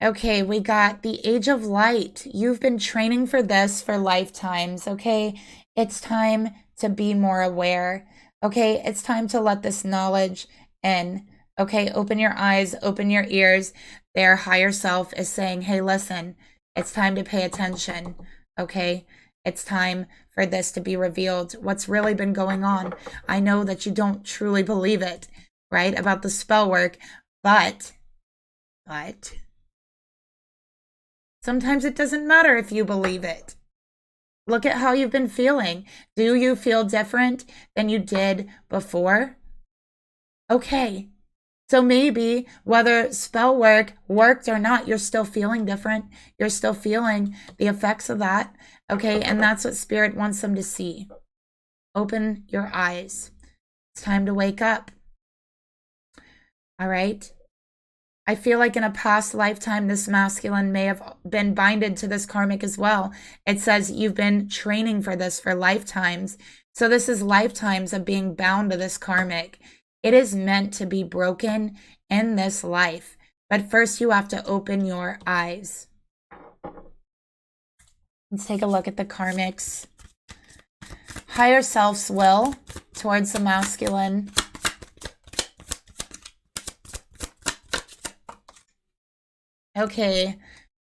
Okay, we got the Age of Light. You've been training for this for lifetimes, okay? It's time to be more aware. Okay, it's time to let this knowledge in. Okay, open your eyes, open your ears. Their higher self is saying, hey, listen, it's time to pay attention. Okay, it's time for this to be revealed. What's really been going on. I know that you don't truly believe it, right? About the spell work, but sometimes it doesn't matter if you believe it. Look at how you've been feeling. Do you feel different than you did before? Okay. So maybe whether spell work worked or not, you're still feeling different. You're still feeling the effects of that. Okay. And that's what Spirit wants them to see. Open your eyes. It's time to wake up. All right. I feel like in a past lifetime, this masculine may have been binded to this karmic as well. It says you've been training for this for lifetimes. So this is lifetimes of being bound to this karmic. It is meant to be broken in this life. But first you have to open your eyes. Let's take a look at the karmic's higher self's will towards the masculine. Okay,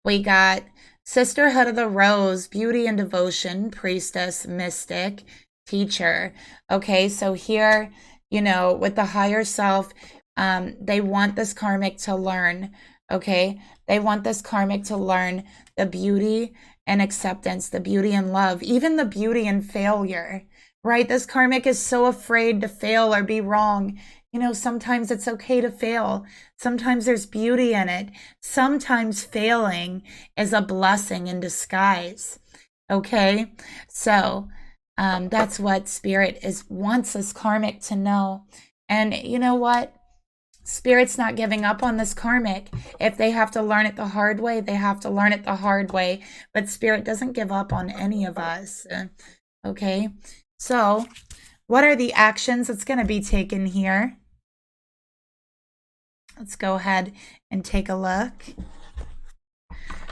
we got Sisterhood of the Rose, Beauty and Devotion, Priestess, Mystic, Teacher. Okay, so here, you know, with the higher self, they want this karmic to learn, okay? They want this karmic to learn the beauty and acceptance, the beauty and love, even the beauty and failure, right? This karmic is so afraid to fail or be wrong. You know, sometimes it's okay to fail. Sometimes there's beauty in it. Sometimes failing is a blessing in disguise. Okay? So that's what Spirit wants this karmic to know. And you know what? Spirit's not giving up on this karmic. If they have to learn it the hard way, they have to learn it the hard way. But Spirit doesn't give up on any of us. Okay? So what are the actions that's going to be taken here? Let's go ahead and take a look.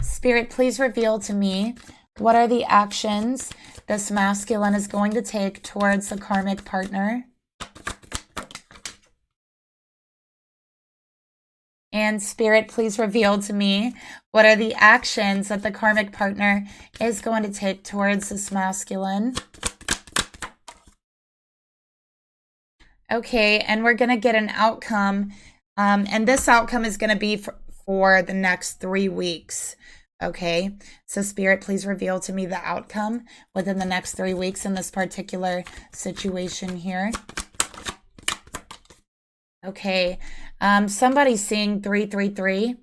Spirit, please reveal to me what are the actions this masculine is going to take towards the karmic partner. And Spirit, please reveal to me what are the actions that the karmic partner is going to take towards this masculine. Okay, and we're going to get an outcome. And this outcome is going to be for the next 3 weeks. Okay, so Spirit, please reveal to me the outcome within the next 3 weeks in this particular situation here. Okay, somebody's seeing 333.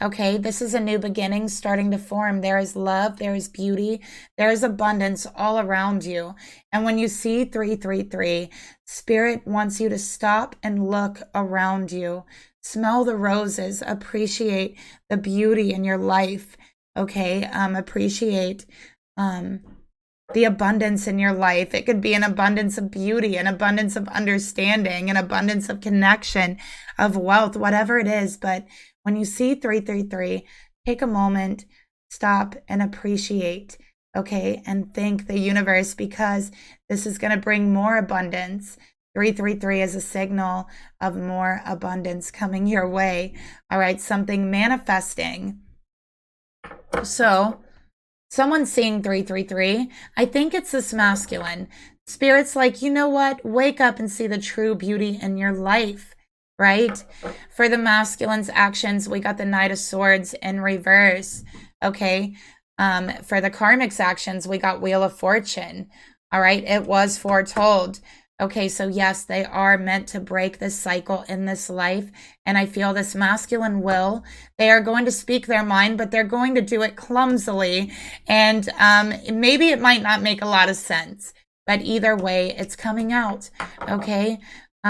Okay, this is a new beginning starting to form. There is love, there is beauty, there is abundance all around you. And when you see 333, Spirit wants you to stop and look around you. Smell the roses, appreciate the beauty in your life. Okay, appreciate the abundance in your life. It could be an abundance of beauty, an abundance of understanding, an abundance of connection, of wealth, whatever it is. But when you see 333, take a moment, stop and appreciate, okay? And thank the universe because this is going to bring more abundance. 333 is a signal of more abundance coming your way. All right, something manifesting. So someone's seeing 333. I think it's this masculine. Spirit's like, you know what? Wake up and see the true beauty in your life. Right? For the masculine's actions, we got the Knight of Swords in reverse. Okay. For the karmic's actions, we got Wheel of Fortune. All right. It was foretold. Okay. So yes, they are meant to break this cycle in this life. And I feel this masculine will, they are going to speak their mind, but they're going to do it clumsily. And maybe it might not make a lot of sense, but either way, it's coming out. Okay.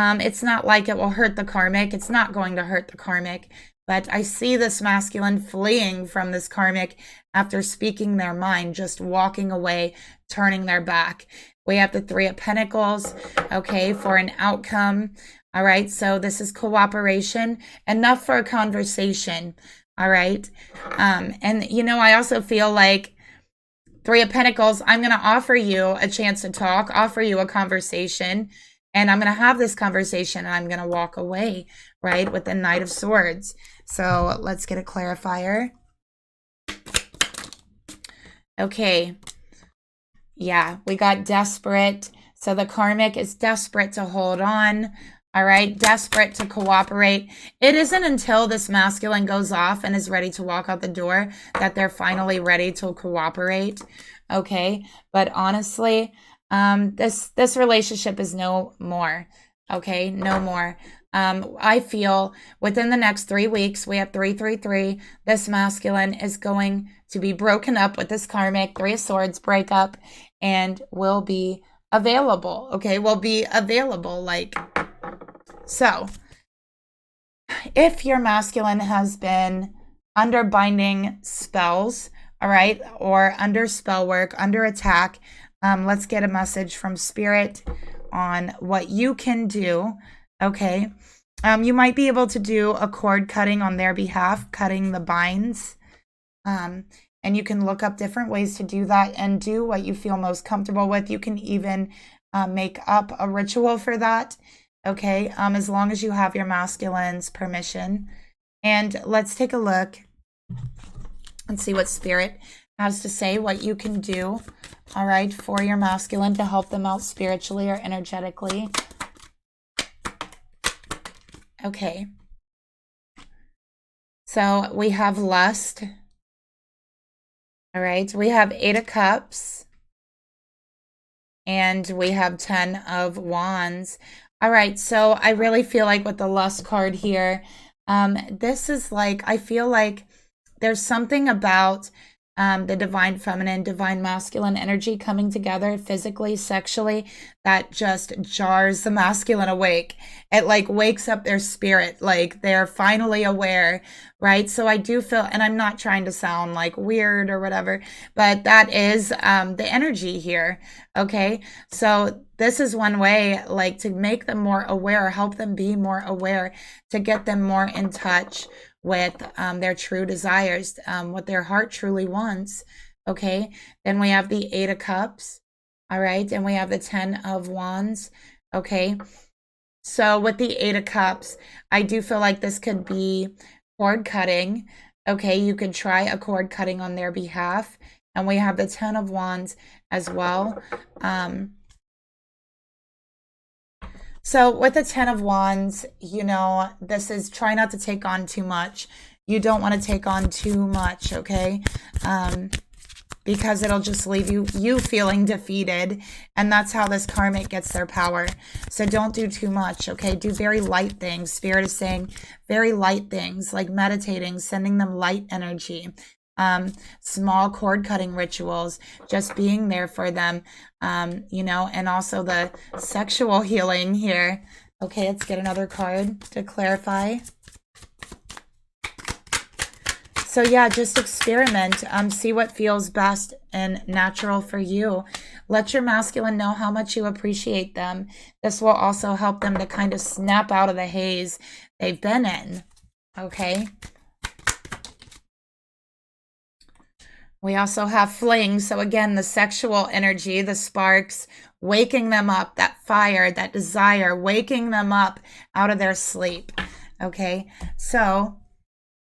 It's not like it will hurt the karmic. It's not going to hurt the karmic. But I see this masculine fleeing from this karmic after speaking their mind, just walking away, turning their back. We have the Three of Pentacles, okay, for an outcome. All right, so this is cooperation, enough for a conversation. All right. And, you know, I also feel like Three of Pentacles, I'm going to offer you a chance to talk, offer you a conversation. And I'm going to have this conversation and I'm going to walk away, right, with the Knight of Swords. So let's get a clarifier. Okay. Yeah, we got desperate. So the karmic is desperate to hold on. All right, desperate to cooperate. It isn't until this masculine goes off and is ready to walk out the door that they're finally ready to cooperate. Okay, but honestly, this relationship is no more. Okay, no more. I feel within the next 3 weeks, we have 333. This masculine is going to be broken up with this karmic, 3 of Swords breakup, and will be available. Okay, will be available. Like, so if your masculine has been under binding spells, all right, or under spell work, under attack, let's get a message from Spirit on what you can do. Okay, you might be able to do a cord cutting on their behalf, cutting the binds, and you can look up different ways to do that and do what you feel most comfortable with. You can even make up a ritual for that, okay, as long as you have your masculine's permission. And let's take a look and see what Spirit has to say, what you can do, all right, for your masculine to help them out spiritually or energetically. Okay. So we have lust. All right. We have 8 of Cups. And we have 10 of Wands. All right. So I really feel like with the lust card here, this is like, I feel like there's something about the divine feminine, divine masculine energy coming together physically, sexually, that just jars the masculine awake. It like wakes up their spirit, like they're finally aware, right? So I do feel, and I'm not trying to sound like weird or whatever, but that is the energy here, okay? So this is one way, like, to make them more aware, help them be more aware, to get them more in touch with their true desires, what their heart truly wants, okay? Then we have the 8 of Cups, all right? And we have the 10 of Wands, okay? So with the 8 of Cups, I do feel like this could be cord cutting, okay? You could try a cord cutting on their behalf. And we have the 10 of Wands as well. So with the 10 of Wands, you know, this is try not to take on too much. You don't want to take on too much, okay? Because it'll just leave you feeling defeated. And that's how this karmic gets their power. So don't do too much, okay? Do very light things. Spirit is saying very light things, like meditating, sending them light energy. Small cord cutting rituals, just being there for them, you know, and also the sexual healing here. Okay, let's get another card to clarify. So yeah, just experiment, see what feels best and natural for you. Let your masculine know how much you appreciate them. This will also help them to kind of snap out of the haze they've been in, okay? We also have fling. So again, the sexual energy, the sparks, waking them up, that fire, that desire, waking them up out of their sleep. Okay, so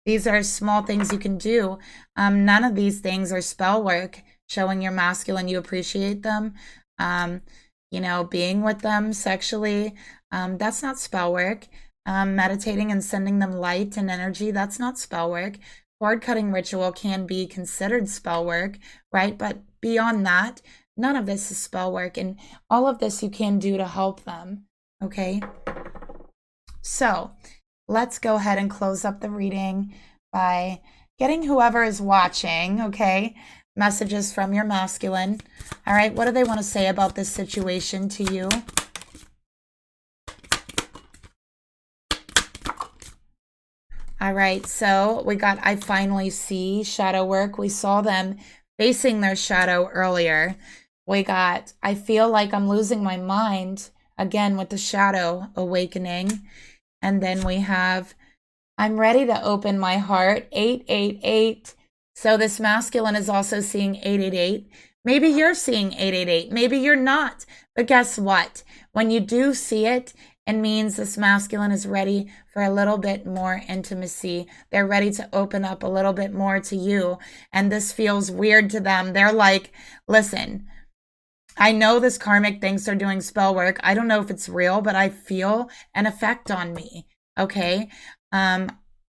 these are small things you can do. None of these things are spell work, showing your masculine you appreciate them. You know, being with them sexually, that's not spell work. Meditating and sending them light and energy, that's not spell work. Cord cutting ritual can be considered spell work, right? But beyond that, none of this is spell work. And all of this you can do to help them, okay? So let's go ahead and close up the reading by getting whoever is watching, okay, messages from your masculine. All right, what do they want to say about this situation to you? All right, so we got I finally see shadow work. We saw them facing their shadow earlier. We got I feel like I'm losing my mind, again with the shadow awakening. And then we have I'm ready to open my heart, 888. So this masculine is also seeing 888. Maybe you're seeing 888. Maybe you're not. But guess what? When you do see it, it means this masculine is ready for a little bit more intimacy. They're ready to open up a little bit more to you. And this feels weird to them. They're like, listen, I know this karmic thinks they're doing spell work. I don't know if it's real, but I feel an effect on me. Okay.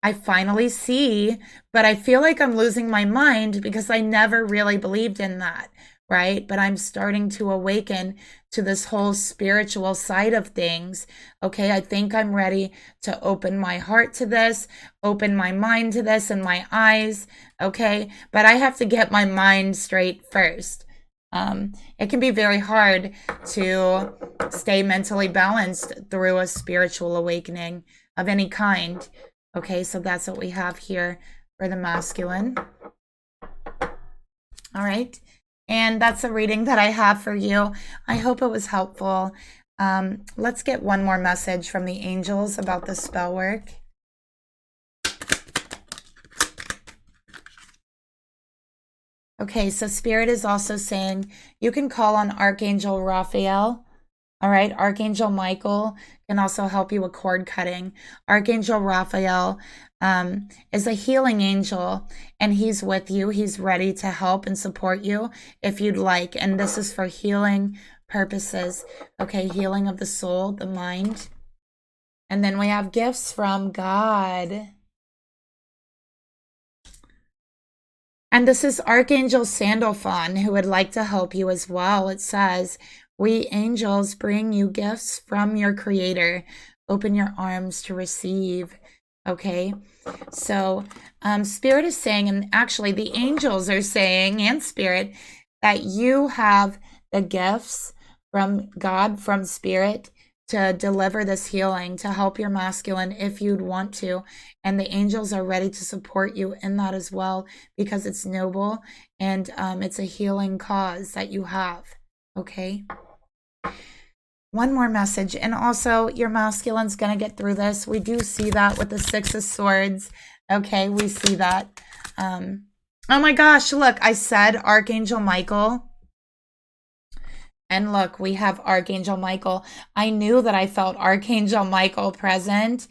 I finally see, but I feel like I'm losing my mind because I never really believed in that, right? But I'm starting to awaken to this whole spiritual side of things. Okay, I think I'm ready to open my heart to this, open my mind to this, and my eyes. Okay, but I have to get my mind straight first. It can be very hard to stay mentally balanced through a spiritual awakening of any kind. Okay, so that's what we have here for the masculine. All right, and that's a reading that I have for you. I hope it was helpful. Let's get one more message from the angels about the spell work. Okay, so Spirit is also saying you can call on Archangel Raphael. All right, Archangel Michael can also help you with cord cutting. Archangel Raphael is a healing angel, and he's with you. He's ready to help and support you if you'd like. And this is for healing purposes. Okay, healing of the soul, the mind. And then we have gifts from God. And this is Archangel Sandalphon, who would like to help you as well. It says, we angels bring you gifts from your creator. Open your arms to receive. Okay, so Spirit is saying, and actually the angels are saying, and Spirit, that you have the gifts from God, from Spirit, to deliver this healing, to help your masculine if you'd want to. And the angels are ready to support you in that as well, because it's noble and it's a healing cause that you have. Okay. One more message. And also, your masculine's going to get through this. We do see that with the Six of Swords. Okay, we see that. Oh my gosh, look, I said Archangel Michael. And look, we have Archangel Michael. I knew that I felt Archangel Michael present.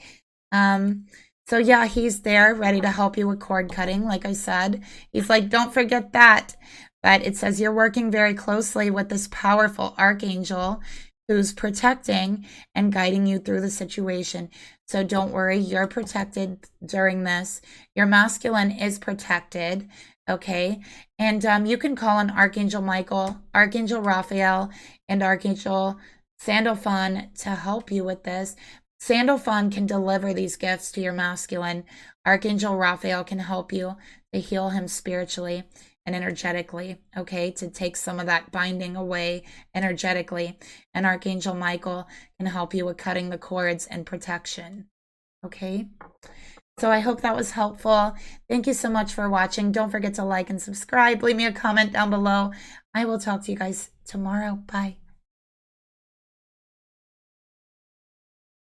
So yeah, he's there ready to help you with cord cutting. Like I said, he's like, don't forget that. But it says you're working very closely with this powerful archangel who's protecting and guiding you through the situation. So don't worry, you're protected during this. Your masculine is protected, okay? And you can call on Archangel Michael, Archangel Raphael, and Archangel Sandalphon to help you with this. Sandalphon can deliver these gifts to your masculine. Archangel Raphael can help you to heal him spiritually and energetically, okay, to take some of that binding away energetically. And Archangel Michael can help you with cutting the cords and protection, okay? So I hope that was helpful. Thank you so much for watching. Don't forget to like and subscribe. Leave me a comment down below. I will talk to you guys tomorrow. Bye.